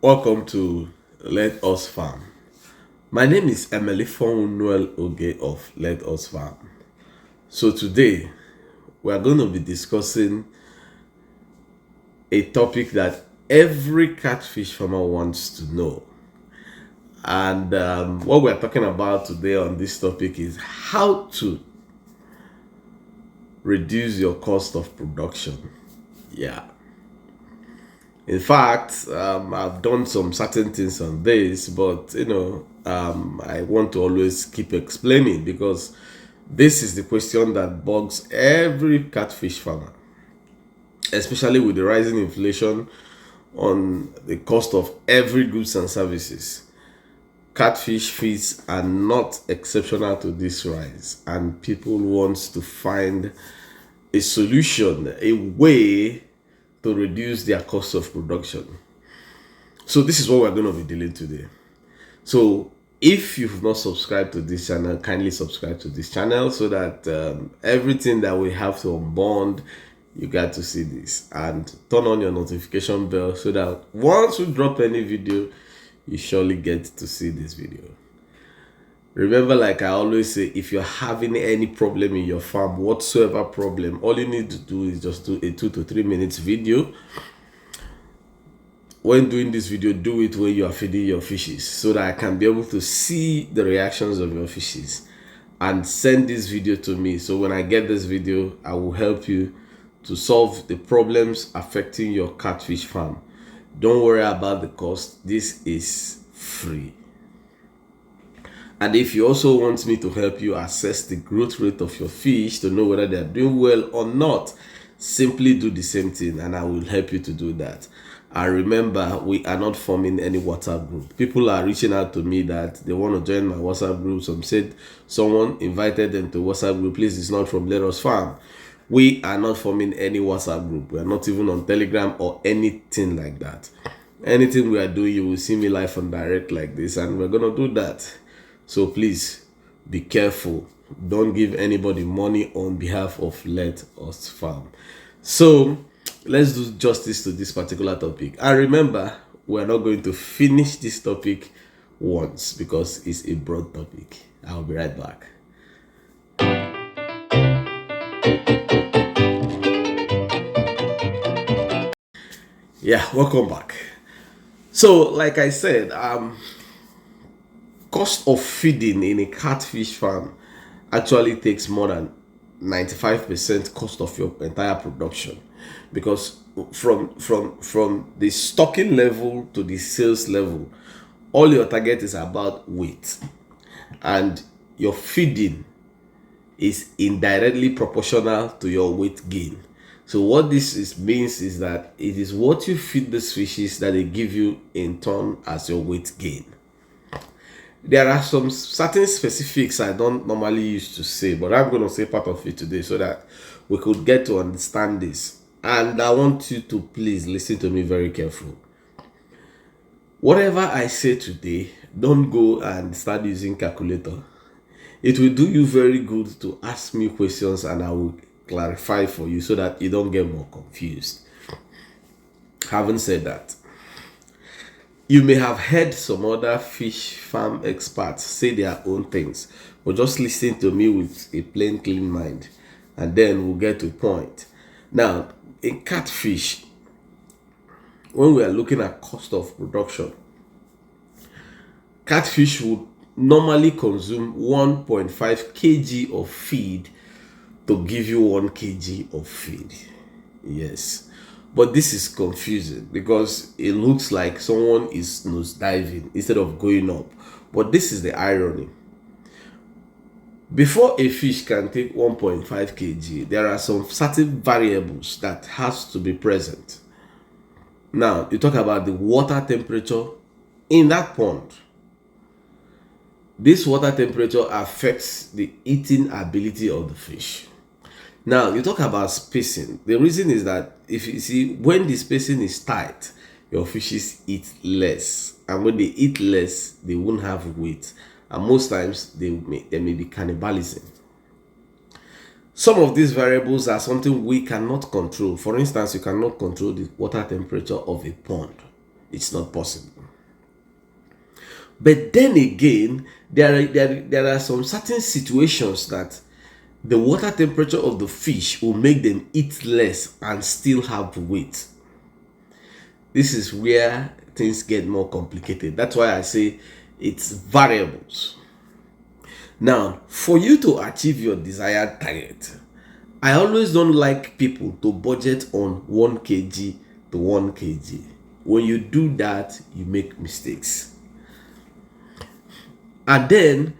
Welcome to Let Us Farm. My name is Emily Noel Oge of Let Us Farm. So today we are going to be discussing a topic that every catfish farmer wants to know. And what we're talking about today on this topic is how to reduce your cost of production. Yeah. In fact, I've done some certain things on this, but I want to always keep explaining because this is the question that bugs every catfish farmer, especially with the rising inflation on the cost of every goods and services. Catfish fees are not exceptional to this rise, and people want to find a solution, a way to reduce their cost of production. So this is what we're going to be dealing today. So if you've not subscribed to this channel, kindly subscribe to this channel so that everything that we have to unbond, you got to see this, and turn on your notification bell so that once we drop any video, you surely get to see this video. Remember, like I always say, if you're having any problem in your farm, whatsoever problem, all you need to do is just do a 2 to 3 minutes video. When doing this video, do it when you are feeding your fishes so that I can be able to see the reactions of your fishes, and send this video to me. So when I get this video, I will help you to solve the problems affecting your catfish farm. Don't worry about the cost. This is free. And if you also want me to help you assess the growth rate of your fish to know whether they are doing well or not, simply do the same thing and I will help you to do that. And remember, we are not forming any WhatsApp group. People are reaching out to me that they want to join my WhatsApp group. Some said someone invited them to WhatsApp group. Please, it's not from Let Us Farm. We are not forming any WhatsApp group. We are not even on Telegram or anything like that. Anything we are doing, you will see me live and direct like this, and we're going to do that. So please be careful. Don't give anybody money on behalf of Let Us Farm. So let's do justice to this particular topic. And remember, we're not going to finish this topic once because it's a broad topic. I'll be right back. Yeah, welcome back. So, like I said, cost of feeding in a catfish farm actually takes more than 95% cost of your entire production, because from the stocking level to the sales level, all your target is about weight, and your feeding is indirectly proportional to your weight gain. So what means is that it is what you feed the species that they give you in turn as your weight gain. There are some certain specifics I don't normally use to say, but I'm going to say part of it today so that we could get to understand this. And I want you to please listen to me very carefully. Whatever I say today, don't go and start using calculator. It will do you very good to ask me questions and I will clarify for you so that you don't get more confused. Having said that, you may have heard some other fish farm experts say their own things, but just listen to me with a plain, clean mind, and then we'll get to a point. Now, in catfish, when we are looking at cost of production, catfish would normally consume 1.5 kg of feed to give you 1 kg of feed. Yes. But this is confusing because it looks like someone is nose diving instead of going up. But this is the irony. Before a fish can take 1.5 kg, there are some certain variables that has to be present. Now, you talk about the water temperature in that pond. This water temperature affects the eating ability of the fish. Now, you talk about spacing. The reason is that if you see, when the spacing is tight, your fishes eat less. And when they eat less, they won't have weight. And most times, there may be cannibalism. Some of these variables are something we cannot control. For instance, you cannot control the water temperature of a pond. It's not possible. But then again, there are some certain situations that the water temperature of the fish will make them eat less and still have weight. This is where things get more complicated. That's why I say it's variables. Now, for you to achieve your desired target, I always don't like people to budget on 1 kg to 1 kg. When you do that, you make mistakes. And then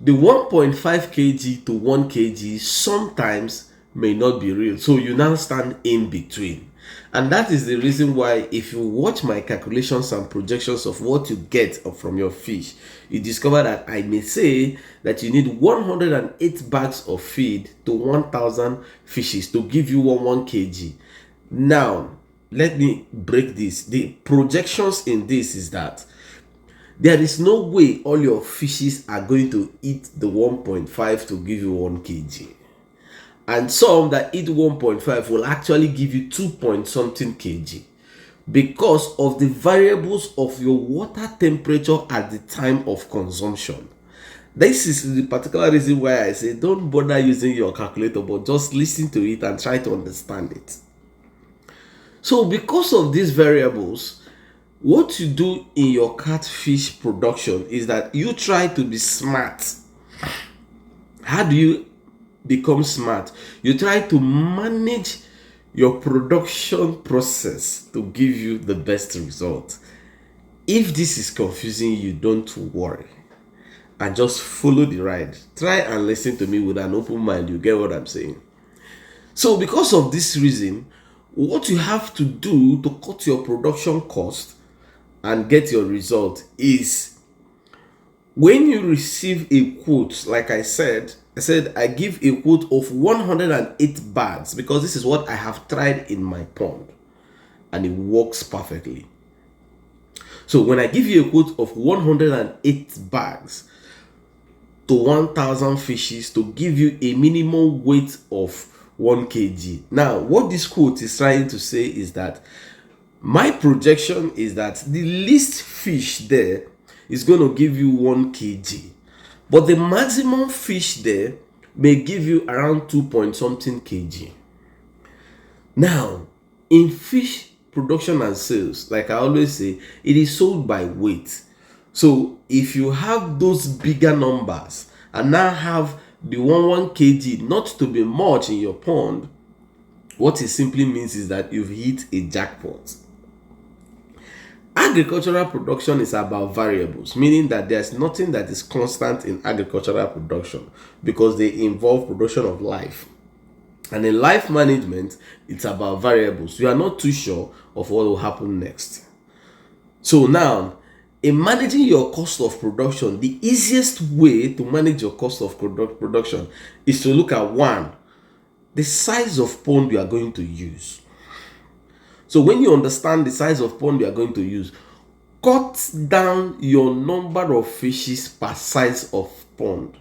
the 1.5 kg to 1 kg sometimes may not be real. So you now stand in between. And that is the reason why, if you watch my calculations and projections of what you get from your fish, you discover that I may say that you need 108 bags of feed to 1,000 fishes to give you 1 kg. Now, let me break this. The projections in this is that there is no way all your fishes are going to eat the 1.5 to give you 1 kg. And some that eat 1.5 will actually give you 2 point something kg because of the variables of your water temperature at the time of consumption. This is the particular reason why I say don't bother using your calculator, but just listen to it and try to understand it. So because of these variables, what you do in your catfish production is that you try to be smart. How do you become smart? You try to manage your production process to give you the best result. If this is confusing you, don't worry and just follow the ride. Try and listen to me with an open mind. You get what I'm saying? So because of this reason, what you have to do to cut your production cost and get your result is, when you receive a quote, like I said I give a quote of 108 bags because this is what I have tried in my pond and it works perfectly. So when I give you a quote of 108 bags to 1,000 fishes to give you a minimum weight of 1 kg. Now, what this quote is trying to say is that my projection is that the least fish there is going to give you 1 kg, but the maximum fish there may give you around 2 point something kg. Now, in fish production and sales, like I always say, it is sold by weight. So if you have those bigger numbers and now have the 1 kg not to be much in your pond, what it simply means is that you've hit a jackpot. Agricultural production is about variables, meaning that there's nothing that is constant in agricultural production because they involve production of life. And in life management, it's about variables. You are not too sure of what will happen next. So now, in managing your cost of production, the easiest way to manage your cost of production is to look at, one, the size of pond you are going to use. So when you understand the size of pond you are going to use, cut down your number of fishes per size of pond.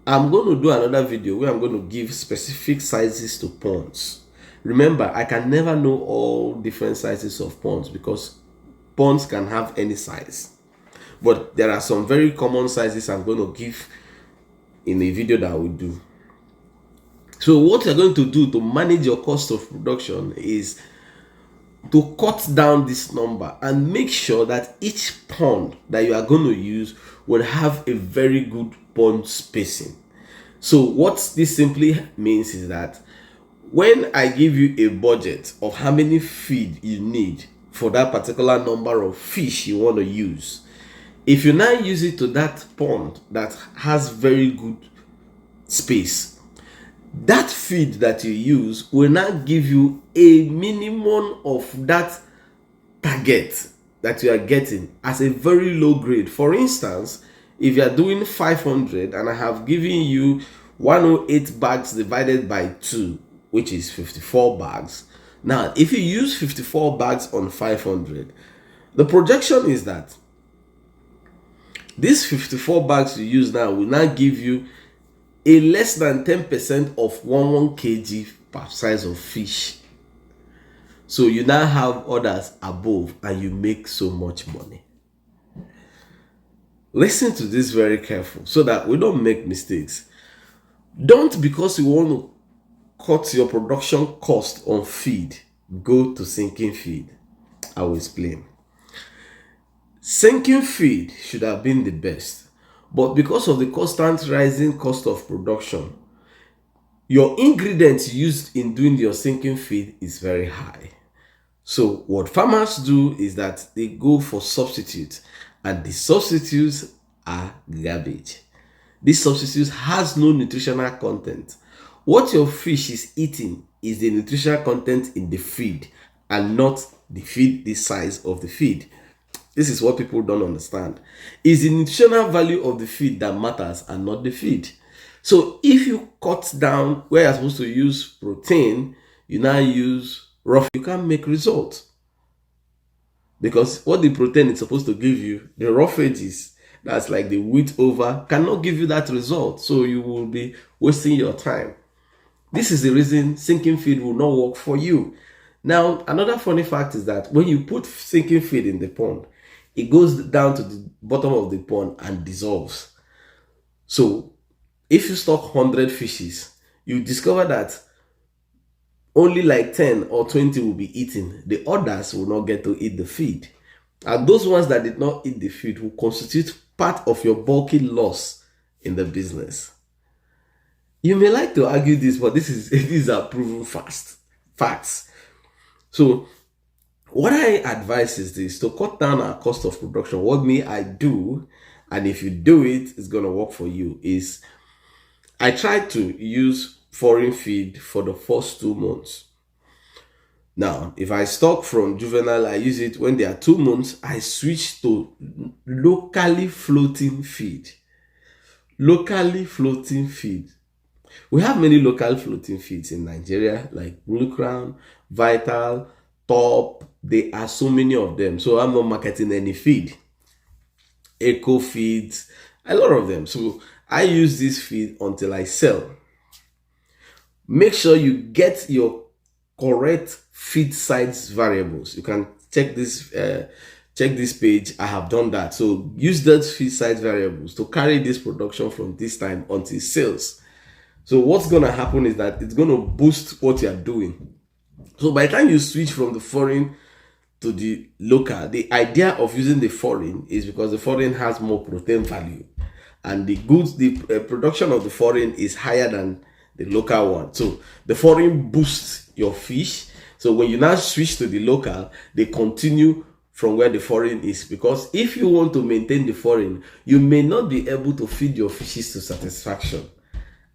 I'm going to do another video where I'm going to give specific sizes to ponds. Remember, I can never know all different sizes of ponds because ponds can have any size. But there are some very common sizes I'm going to give in a video that I will do. So what you're going to do to manage your cost of production is to cut down this number and make sure that each pond that you are going to use will have a very good pond spacing. So what this simply means is that when I give you a budget of how many feed you need for that particular number of fish you want to use, if you now use it to that pond that has very good space, that feed that you use will now give you a minimum of that target that you are getting as a very low grade. For instance, if you are doing 500 and I have given you 108 bags divided by 2, which is 54 bags. Now, if you use 54 bags on 500, the projection is that these 54 bags you use now will now give you a less than 10% of 1 kg per size of fish. So you now have others above and you make so much money. Listen to this very careful so that we don't make mistakes. Don't, because you want to cut your production cost on feed, go to sinking feed. I will explain. Sinking feed should have been the best, but because of the constant rising cost of production, your ingredients used in doing your sinking feed is very high. So what farmers do is that they go for substitutes, and the substitutes are garbage. This substitute has no nutritional content. What your fish is eating is the nutritional content in the feed, and not the feed, the size of the feed. This is what people don't understand. It's the nutritional value of the feed that matters and not the feed. So if you cut down where you're supposed to use protein, you now use raw, you can't make results. Because what the protein is supposed to give you, the roughages, that's like the wheat over, cannot give you that result. So you will be wasting your time. This is the reason sinking feed will not work for you. Now, another funny fact is that when you put sinking feed in the pond, it goes down to the bottom of the pond and dissolves. So if you stock 100 fishes, you discover that only like 10 or 20 will be eaten. The others will not get to eat the feed. And those ones that did not eat the feed will constitute part of your bulky loss in the business. You may like to argue this, but these are proven facts. So what I advise is this: to cut down our cost of production. What may I do, and if you do it, it's going to work for you, is I try to use foreign feed for the first 2 months. Now, if I stock from juvenile, I use it when they are 2 months. I switch to locally floating feed. Locally floating feed. We have many local floating feeds in Nigeria, like Blue Crown, Vital, Top. There are so many of them. So I'm not marketing any feed. Eco feeds, a lot of them. So I use this feed until I sell. Make sure you get your correct feed size variables. You can check this page. I have done that. So use those feed size variables to carry this production from this time until sales. So what's going to happen is that it's going to boost what you are doing. So by the time you switch from the foreign to the local, the idea of using the foreign is because the foreign has more protein value, and the production of the foreign is higher than the local one. So the foreign boosts your fish. So when you now switch to the local, they continue from where the foreign is, because if you want to maintain the foreign, you may not be able to feed your fishes to satisfaction.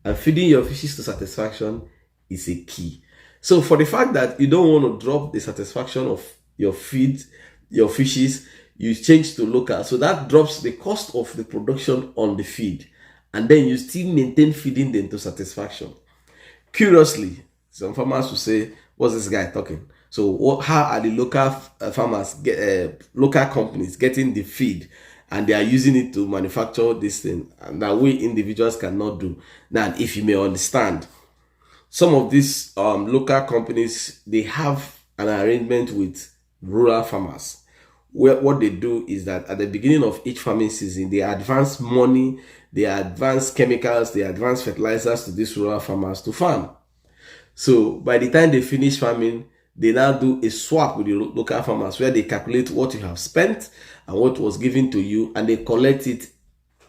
And feeding your fishes to satisfaction is a key. So for the fact that you don't want to drop the satisfaction of your fishes, you change to local. So that drops the cost of the production on the feed. And then you still maintain feeding them to satisfaction. Curiously, some farmers will say, what's this guy talking? So how are the local farmers, local companies getting the feed, and they are using it to manufacture this thing, and that we individuals cannot do? Now, if you may understand, some of these local companies, they have an arrangement with rural farmers, where what they do is that at the beginning of each farming season, they advance money, they advance chemicals, they advance fertilizers to these rural farmers to farm. So by the time they finish farming, they now do a swap with the local farmers, where they calculate what you have spent and what was given to you, and they collect it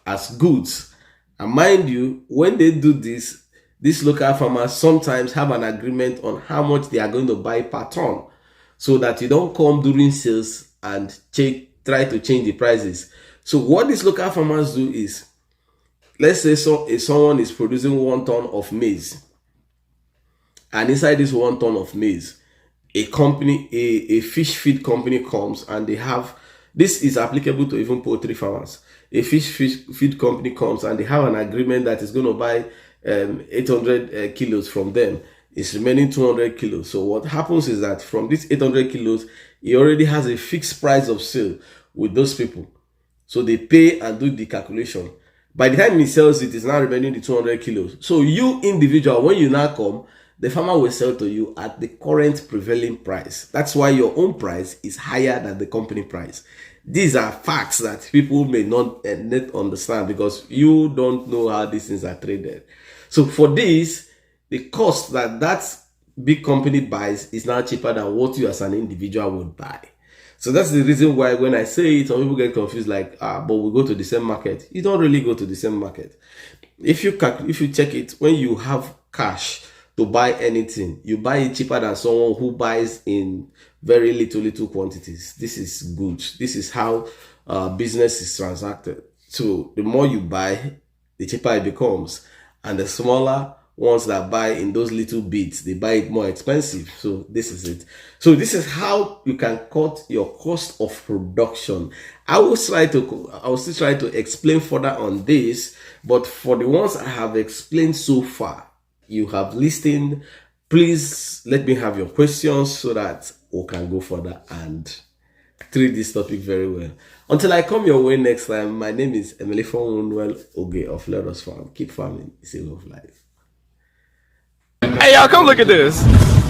as goods. And mind you, when they do this, these local farmers sometimes have an agreement on how much they are going to buy per ton, so that you don't come during sales and try to change the prices. So what these local farmers do is, let's say if someone is producing 1 ton of maize, and inside this 1 ton of maize, a fish feed company comes, and they have, this is applicable to even poultry farmers. A fish feed company comes, and they have an agreement that is going to buy 800 kilos from them. It's remaining 200 kilos. So what happens is that from this 800 kilos, he already has a fixed price of sale with those people. So they pay and do the calculation. By the time he sells it, it's now remaining the 200 kilos. So you individual, when you now come, the farmer will sell to you at the current prevailing price. That's why your own price is higher than the company price. These are facts that people may not understand because you don't know how these things are traded. So for this, the cost that big company buys is now cheaper than what you as an individual would buy. So that's the reason why when I say it, some people get confused like, but we go to the same market. You don't really go to the same market. If you check it, when you have cash to buy anything, you buy it cheaper than someone who buys in very little quantities. This is good. This is how business is transacted. So the more you buy, the cheaper it becomes, and the smaller ones that buy in those little bits, they buy it more expensive. So this is it. So this is how you can cut your cost of production. I will still try to explain further on this, but for the ones I have explained so far, you have listened. Please let me have your questions so that we can go further and treat this topic very well. Until I come your way next time, my name is Emily Fonwell Oge of Let Us Farm. Keep farming. It's a way of life. Hey, y'all, come look at this.